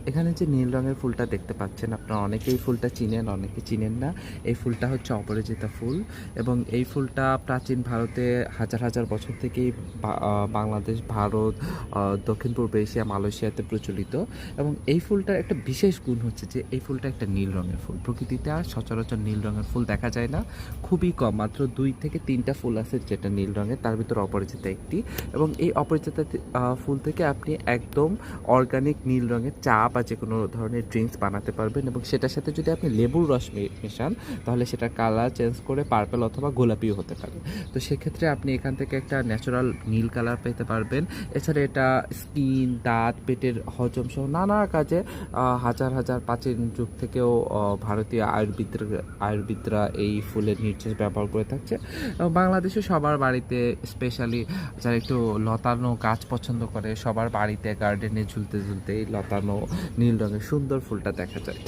এখানে যে নীল রঙের ফুলটা দেখতে পাচ্ছেন আপনারা অনেকেই ফুলটা চিনেন, অনেকে চিনেন না। এই ফুলটা হচ্ছে অপরাজিতা ফুল এবং এই ফুলটা প্রাচীন ভারতে হাজার হাজার বছর থেকেই বাংলাদেশ, ভারত, দক্ষিণ পূর্ব এশিয়া, মালয়েশিয়াতে প্রচলিত। এবং এই ফুলটার একটা বিশেষ গুণ হচ্ছে যে এই ফুলটা একটা নীল রঙের ফুল। প্রকৃতিতে আর সচরাচর নীল রঙের ফুল দেখা যায় না, খুবই কম, মাত্র 2 থেকে 3টা ফুল আছে যেটা নীল রঙের, তার ভিতর অপরাজিতা একটি। এবং এই অপরাজিতা ফুল থেকে আপনি একদম অর্গানিক নীল রঙের চা বা যে কোনো ধরনের ড্রিঙ্কস বানাতে পারবেন এবং সেটার সাথে যদি আপনি লেবুর রস মেশান তাহলে সেটার কালার চেঞ্জ করে পার্পল অথবা গোলাপিও হতে পারে। তো সেক্ষেত্রে আপনি এখান থেকে একটা ন্যাচারাল নীল কালার পেতে পারবেন। এছাড়া এটা স্কিন, দাঁত, পেটের হজম সহ নানা কাজে হাজার হাজার প্রাচীন যুগ থেকেও ভারতীয় আয়ুর্বেদরা এই ফুলের নির্যাস ব্যবহার করে থাকছে। এবং বাংলাদেশে সবার বাড়িতে, স্পেশালি যারা একটু লতানো গাছ পছন্দ করে, সবার বাড়িতে গার্ডেনে ঝুলতে ঝুলতে এই লতানো নীল রঙের সুন্দর ফুলটা দেখা যায়।